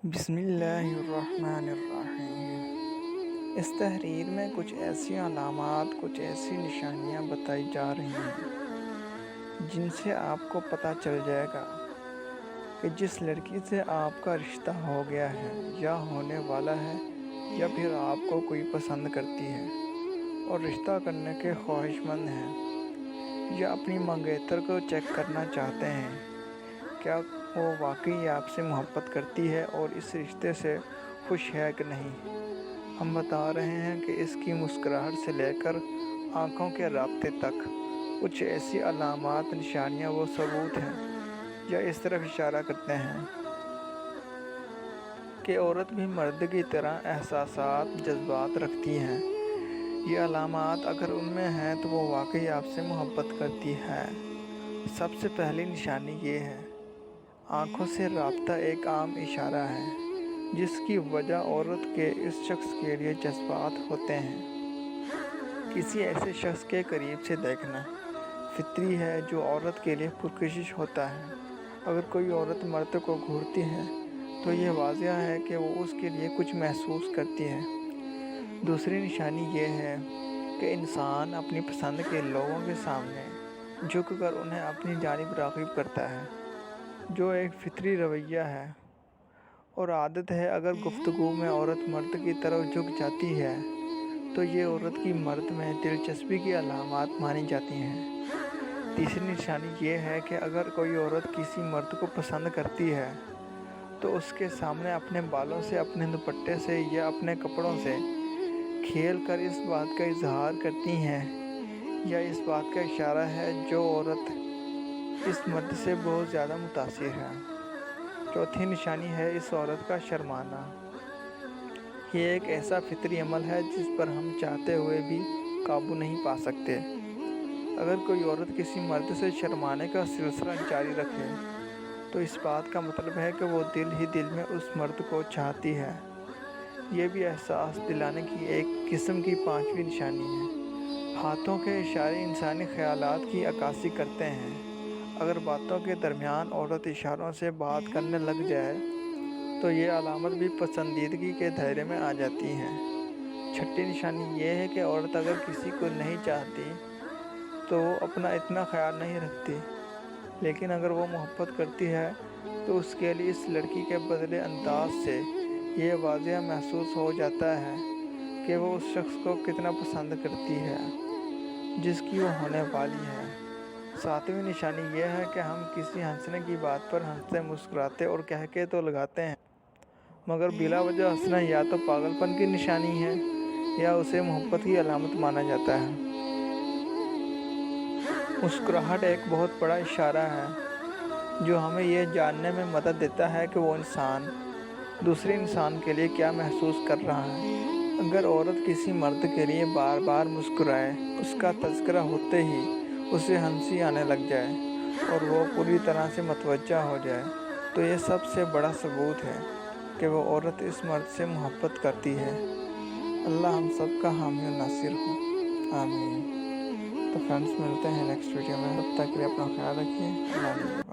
بسم اللہ الرحمن الرحیم۔ اس تحریر میں کچھ ایسی علامات، کچھ ایسی نشانیاں بتائی جا رہی ہیں جن سے آپ کو پتہ چل جائے گا کہ جس لڑکی سے آپ کا رشتہ ہو گیا ہے یا ہونے والا ہے، یا پھر آپ کو کوئی پسند کرتی ہے اور رشتہ کرنے کے خواہش مند ہیں، یا اپنی منگیتر کو چیک کرنا چاہتے ہیں کیا وہ واقعی آپ سے محبت کرتی ہے اور اس رشتے سے خوش ہے کہ نہیں۔ ہم بتا رہے ہیں کہ اس کی مسکراہٹ سے لے کر آنکھوں کے رابطے تک کچھ ایسی علامات، نشانیاں و ثبوت ہیں جو اس طرف اشارہ کرتے ہیں کہ عورت بھی مرد کی طرح احساسات، جذبات رکھتی ہے۔ یہ علامات اگر ان میں ہیں تو وہ واقعی آپ سے محبت کرتی ہے۔ سب سے پہلی نشانی یہ ہے، آنکھوں سے رابطہ ایک عام اشارہ ہے جس کی وجہ عورت کے اس شخص کے لیے جذبات ہوتے ہیں۔ کسی ایسے شخص کے قریب سے دیکھنا فطری ہے جو عورت کے لیے پرکشش ہوتا ہے۔ اگر کوئی عورت مرد کو گھورتی ہے تو یہ واضح ہے کہ وہ اس کے لیے کچھ محسوس کرتی ہے۔ دوسری نشانی یہ ہے کہ انسان اپنی پسند کے لوگوں کے سامنے جھک کر انہیں اپنی جانب راغب کرتا ہے، جو ایک فطری رویہ ہے اور عادت ہے۔ اگر گفتگو میں عورت مرد کی طرف جھک جاتی ہے تو یہ عورت کی مرد میں دلچسپی کی علامات مانی جاتی ہیں۔ تیسری نشانی یہ ہے کہ اگر کوئی عورت کسی مرد کو پسند کرتی ہے تو اس کے سامنے اپنے بالوں سے، اپنے دوپٹے سے یا اپنے کپڑوں سے کھیل کر اس بات کا اظہار کرتی ہیں یا اس بات کا اشارہ ہے جو عورت اس مرد سے بہت زیادہ متاثر ہے۔ چوتھی نشانی ہے اس عورت کا شرمانا۔ یہ ایک ایسا فطری عمل ہے جس پر ہم چاہتے ہوئے بھی قابو نہیں پا سکتے۔ اگر کوئی عورت کسی مرد سے شرمانے کا سلسلہ جاری رکھے تو اس بات کا مطلب ہے کہ وہ دل ہی دل میں اس مرد کو چاہتی ہے۔ یہ بھی احساس دلانے کی ایک قسم کی پانچویں نشانی ہے۔ ہاتھوں کے اشارے انسانی خیالات کی عکاسی کرتے ہیں۔ اگر باتوں کے درمیان عورت اشاروں سے بات کرنے لگ جائے تو یہ علامت بھی پسندیدگی کے دائرے میں آ جاتی ہے۔ چھٹی نشانی یہ ہے کہ عورت اگر کسی کو نہیں چاہتی تو وہ اپنا اتنا خیال نہیں رکھتی، لیکن اگر وہ محبت کرتی ہے تو اس کے لیے اس لڑکی کے بدلے انداز سے یہ واضح محسوس ہو جاتا ہے کہ وہ اس شخص کو کتنا پسند کرتی ہے جس کی وہ ہونے والی ہے۔ ساتویں نشانی یہ ہے کہ ہم کسی ہنسنے کی بات پر ہنستے، مسکراتے اور قہقہے تو لگاتے ہیں، مگر بلا وجہ ہنسنا یا تو پاگل پن کی نشانی ہے یا اسے محبت کی علامت مانا جاتا ہے۔ مسکراہٹ ایک بہت بڑا اشارہ ہے جو ہمیں یہ جاننے میں مدد دیتا ہے کہ وہ انسان دوسرے انسان کے لیے کیا محسوس کر رہا ہے۔ اگر عورت کسی مرد کے لیے بار بار مسکرائے، اس کا تذکرہ ہوتے ہی اسے ہنسی آنے لگ جائے اور وہ پوری طرح سے متوجہ ہو جائے تو یہ سب سے بڑا ثبوت ہے کہ وہ عورت اس مرد سے محبت کرتی ہے۔ اللہ ہم سب کا حامی و ناصر ہو، آمین۔ تو فرینڈز، ملتے ہیں نیکسٹ ویڈیو میں، تب تک کے لیے اپنا خیال رکھیے۔ اللہ حافظ۔